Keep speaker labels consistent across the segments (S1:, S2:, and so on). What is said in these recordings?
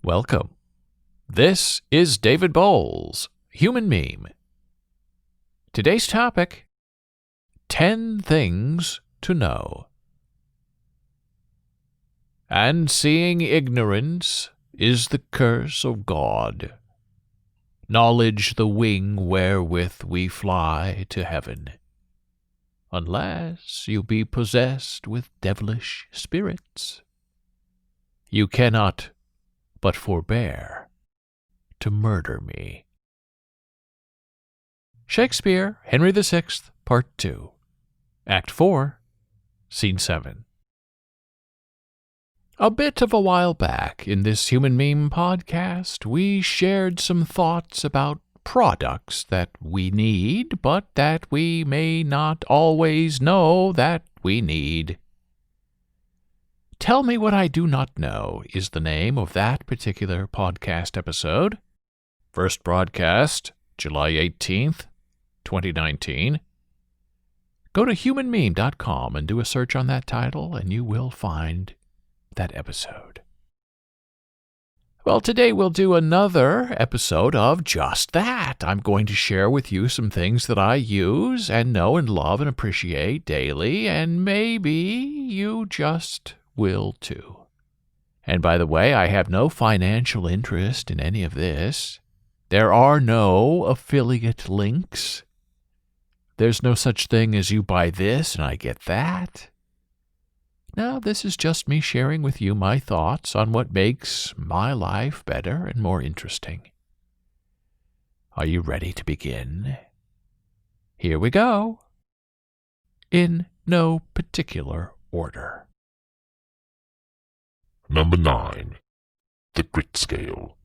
S1: Welcome. This is David Bowles, Human Meme. Today's topic, 10 Things to Know. And seeing ignorance is the curse of God. Knowledge the wing wherewith we fly to heaven, unless you be possessed with devilish spirits. You cannot but forbear to murder me. Shakespeare, Henry VI, Part 2, Act 4, Scene 7. A bit of a while back in this Human Meme podcast, we shared some thoughts about products that we need, but that we may not always know that we need. Tell Me What I Do Not Know is the name of that particular podcast episode. First broadcast, July 18th, 2019. Go to humanmeme.com and do a search on that title, and you will find that episode. Well, today we'll do another episode of just that. I'm going to share with you some things that I use and know and love and appreciate daily, and maybe you just will too. And by the way, I have no financial interest in any of this. There are no affiliate links. There's no such thing as you buy this and I get that. No, this is just me sharing with you my thoughts on what makes my life better and more interesting. Are you ready to begin? Here we go. In no particular order.
S2: Number 9. The Grit Scale.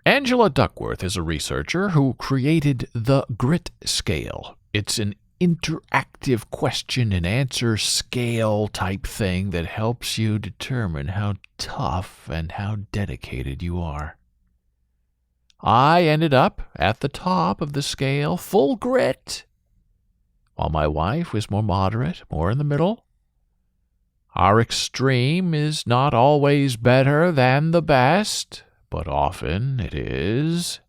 S1: Angela Duckworth is a researcher who created the Grit Scale. It's an interactive question and answer scale type thing that helps you determine how tough and how dedicated you are. I ended up at the top of the scale, full grit, while my wife was more moderate, more in the middle. Our extreme is not always better than the best, but often it is.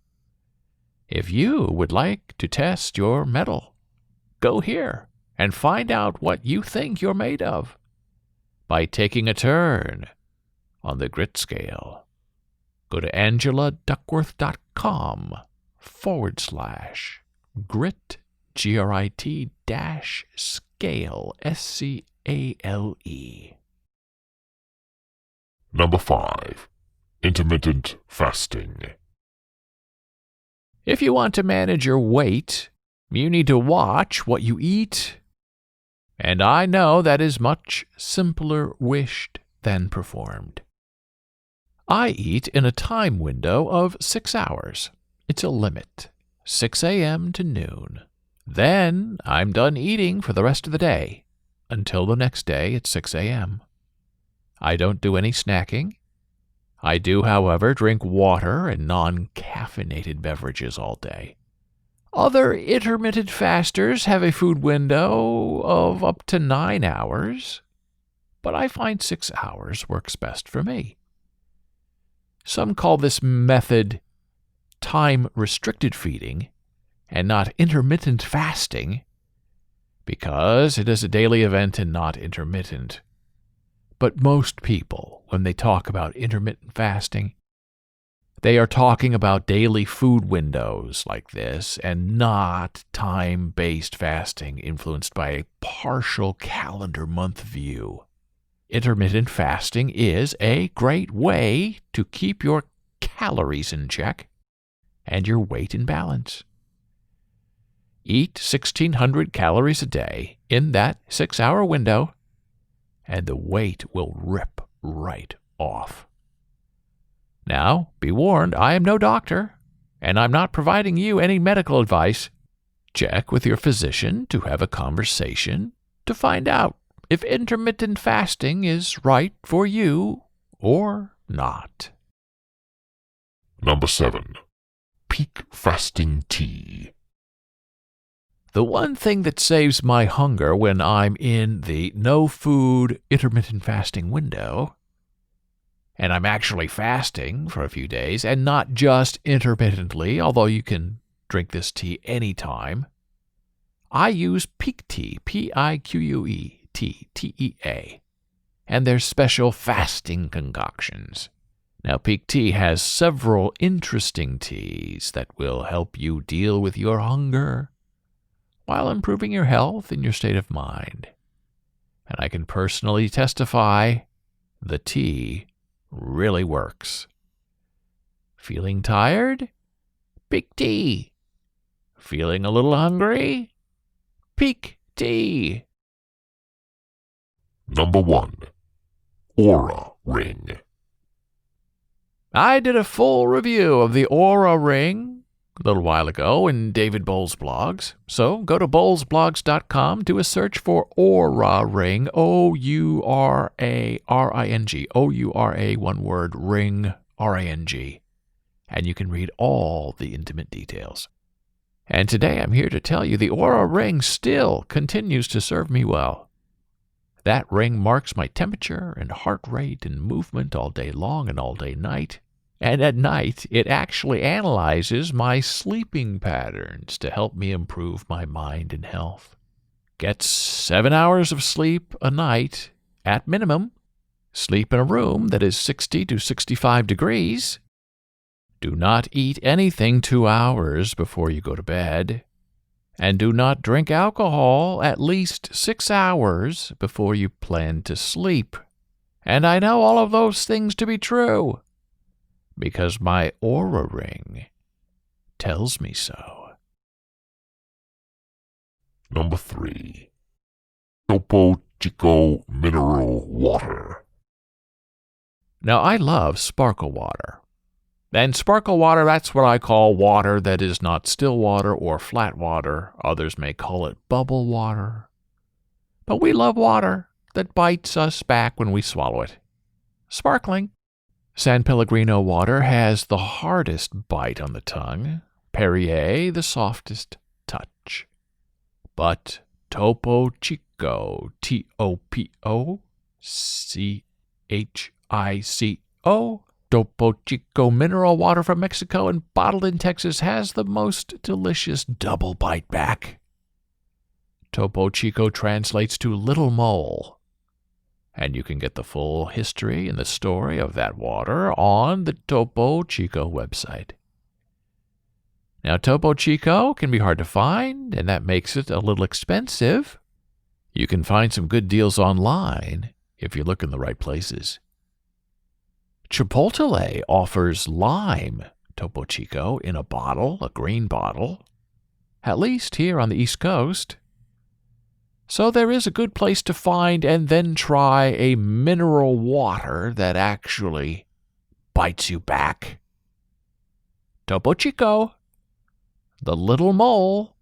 S1: If you would like to test your mettle, go here and find out what you think you're made of by taking a turn on the grit scale. Go to angeladuckworth.com/grit, GRIT -scale, SCALE.
S2: Number 5. Intermittent Fasting.
S1: If you want to manage your weight, you need to watch what you eat. And I know that is much simpler wished than performed. I eat in a time window of 6 hours. It's a limit, 6 a.m. to noon. Then I'm done eating for the rest of the day, until the next day at 6 a.m. I don't do any snacking. I do, however, drink water and non-caffeinated beverages all day. Other intermittent fasters have a food window of up to 9 hours, but I find 6 hours works best for me. Some call this method time-restricted feeding and not intermittent fasting because it is a daily event and not intermittent. But most people, when they talk about intermittent fasting, they are talking about daily food windows like this and not time-based fasting influenced by a partial calendar month view. Intermittent fasting is a great way to keep your calories in check and your weight in balance. Eat 1,600 calories a day in that 6-hour window, and the weight will rip right off. Now, be warned, I am no doctor, and I'm not providing you any medical advice. Check with your physician to have a conversation to find out if intermittent fasting is right for you or not.
S2: Number 7. Peak Fasting Tea.
S1: The one thing that saves my hunger when I'm in the no-food intermittent fasting window and I'm actually fasting for a few days, and not just intermittently, although you can drink this tea anytime, I use Peak Tea, Pique, Tea, and their special fasting concoctions. Now, Peak Tea has several interesting teas that will help you deal with your hunger while improving your health and your state of mind. And I can personally testify the tea really works. Feeling tired? Peak Tea. Feeling a little hungry? Peak Tea.
S2: Number 1. Aura Ring.
S1: I did a full review of the Aura Ring a little while ago in David Bowles' blogs, so go to bowlesblogs.com, do a search for Aura Ring, O-U-R-A-R-I-N-G, O-U-R-A, one word, ring, R-A-N-G, and you can read all the intimate details. And today I'm here to tell you the Aura Ring still continues to serve me well. That ring marks my temperature and heart rate and movement all day long and all day night. And at night, it actually analyzes my sleeping patterns to help me improve my mind and health. Get 7 hours of sleep a night at minimum. Sleep in a room that is 60 to 65 degrees. Do not eat anything 2 hours before you go to bed. And do not drink alcohol at least 6 hours before you plan to sleep. And I know all of those things to be true, because my Aura Ring tells me so.
S2: Number 3. Topo Chico Mineral Water.
S1: Now, I love sparkle water. And sparkle water, that's what I call water that is not still water or flat water. Others may call it bubble water. But we love water that bites us back when we swallow it. Sparkling. San Pellegrino water has the hardest bite on the tongue. Perrier, the softest touch. But Topo Chico, Topo-Chico, Topo Chico mineral water from Mexico and bottled in Texas has the most delicious double bite back. Topo Chico translates to little mole, and you can get the full history and the story of that water on the Topo Chico website. Now, Topo Chico can be hard to find, and that makes it a little expensive. You can find some good deals online if you look in the right places. Chipotle offers lime Topo Chico in a bottle, a green bottle, at least here on the East Coast. So there is a good place to find and then try a mineral water that actually bites you back. Topo Chico, the little mole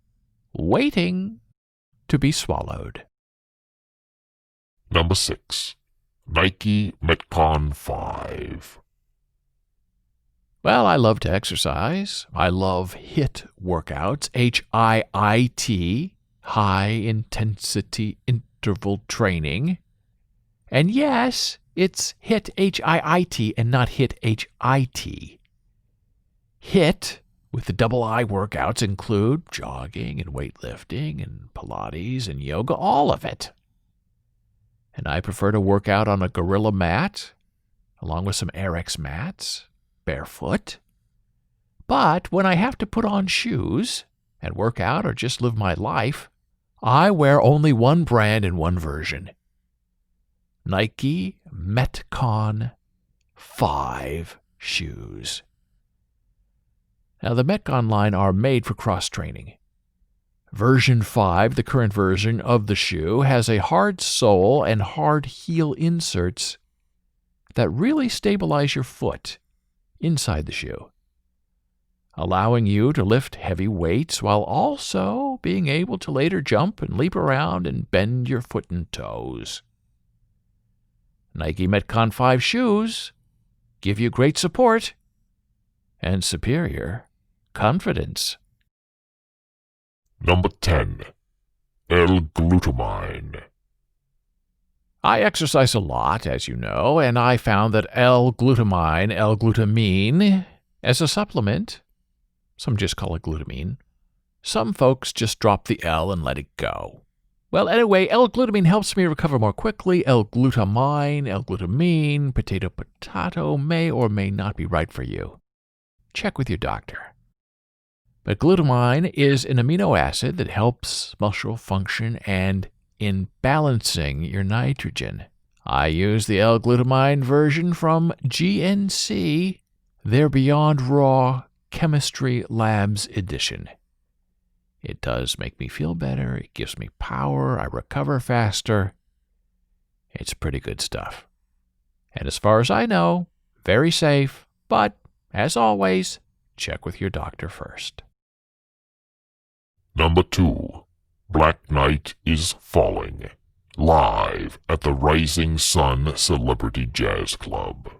S1: waiting to be swallowed.
S2: Number 6. Nike Metcon 5.
S1: Well, I love to exercise. I love HIIT workouts, HIIT, high-intensity interval training. And yes, it's HIIT, HIIT, and not HIIT, HIT. HIIT, with the double I workouts, include jogging and weightlifting and Pilates and yoga, all of it. And I prefer to work out on a gorilla mat, along with some RX mats, barefoot. But when I have to put on shoes and work out or just live my life, I wear only one brand and one version. Nike Metcon 5 shoes. Now, the Metcon line are made for cross-training. Version 5, the current version of the shoe, has a hard sole and hard heel inserts that really stabilize your foot inside the shoe, allowing you to lift heavy weights while also being able to later jump and leap around and bend your foot and toes. Nike Metcon 5 shoes give you great support and superior confidence.
S2: Number 10. L-glutamine.
S1: I exercise a lot, as you know, and I found that L-glutamine, as a supplement, some just call it glutamine, some folks just drop the L and let it go. Well, anyway, L-glutamine helps me recover more quickly. L-glutamine, potato, may or may not be right for you. Check with your doctor. But glutamine is an amino acid that helps muscle function and in balancing your nitrogen. I use the L-glutamine version from GNC, their Beyond Raw Chemistry Labs edition. It does make me feel better. It gives me power. I recover faster. It's pretty good stuff. And as far as I know, very safe. But, as always, check with your doctor first.
S2: Number 2. Black Night is Falling. Live at the Rising Sun Celebrity Jazz Club.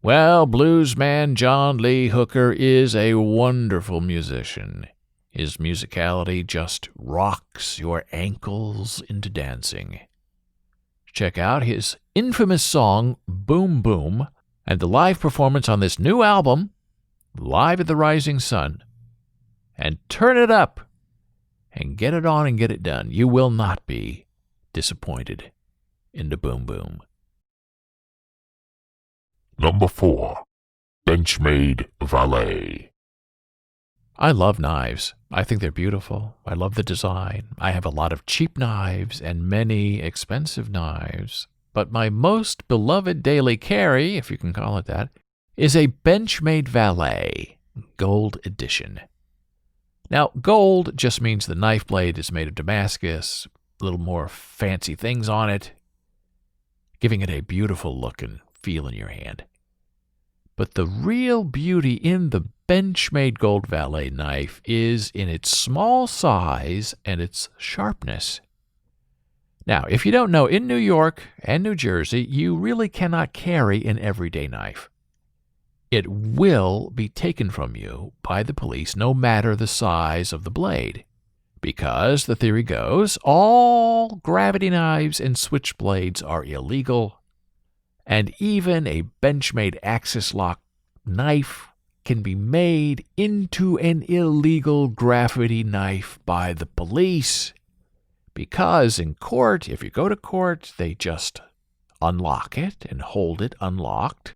S1: Well, bluesman John Lee Hooker is a wonderful musician. His musicality just rocks your ankles into dancing. Check out his infamous song, Boom Boom, and the live performance on this new album, Live at the Rising Sun. And turn it up, and get it on and get it done. You will not be disappointed in the Boom Boom.
S2: Number 4. Benchmade Valet.
S1: I love knives. I think they're beautiful. I love the design. I have a lot of cheap knives and many expensive knives. But my most beloved daily carry, if you can call it that, is a Benchmade Valet, Gold Edition. Now, gold just means the knife blade is made of Damascus, a little more fancy things on it, giving it a beautiful look and feel in your hand. But the real beauty in the Benchmade Gold Valet knife is in its small size and its sharpness. Now, if you don't know, in New York and New Jersey, you really cannot carry an everyday knife. It will be taken from you by the police no matter the size of the blade, because, the theory goes, all gravity knives and switchblades are illegal, and even a Benchmade Axis lock knife can be made into an illegal gravity knife by the police, because in court, if you go to court, they just unlock it and hold it unlocked,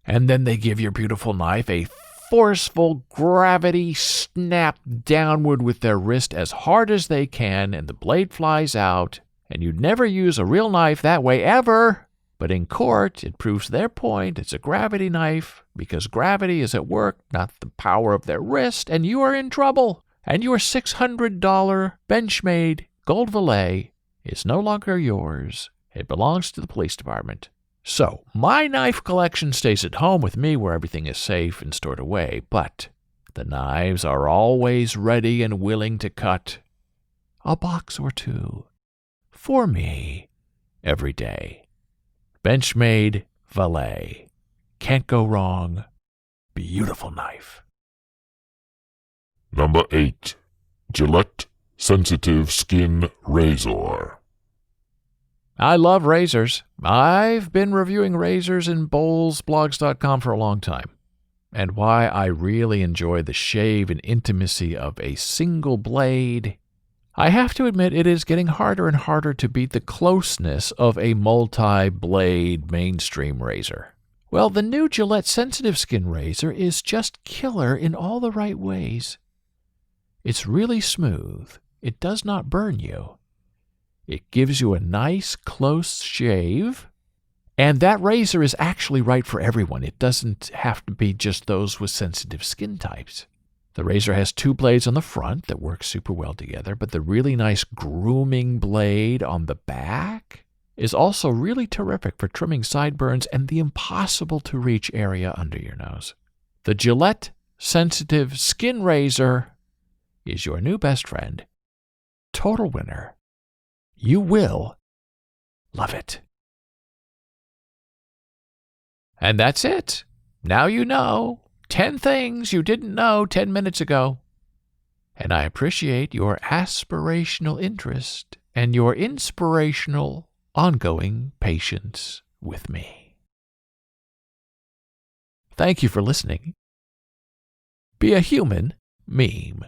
S1: and then they give your beautiful knife a forceful gravity snap downward with their wrist as hard as they can, and the blade flies out, and you'd never use a real knife that way ever. But in court, it proves their point. It's a gravity knife because gravity is at work, not the power of their wrist, and you are in trouble. And your $600 Benchmade Gold Valet is no longer yours. It belongs to the police department. So, my knife collection stays at home with me where everything is safe and stored away, but the knives are always ready and willing to cut a box or two for me every day. Benchmade Valet. Can't go wrong. Beautiful knife.
S2: Number 8. Gillette Sensitive Skin Razor.
S1: I love razors. I've been reviewing razors in bowlsblogs.com for a long time. And why I really enjoy the shave and intimacy of a single blade, I have to admit it is getting harder and harder to beat the closeness of a multi-blade mainstream razor. Well, the new Gillette Sensitive Skin Razor is just killer in all the right ways. It's really smooth. It does not burn you. It gives you a nice, close shave. And that razor is actually right for everyone. It doesn't have to be just those with sensitive skin types. The razor has 2 blades on the front that work super well together, but the really nice grooming blade on the back is also really terrific for trimming sideburns and the impossible-to-reach area under your nose. The Gillette Sensitive Skin Razor is your new best friend. Total winner. You will love it. And that's it. Now you know 10 things you didn't know 10 minutes ago. And I appreciate your aspirational interest and your inspirational ongoing patience with me. Thank you for listening. Be a human meme.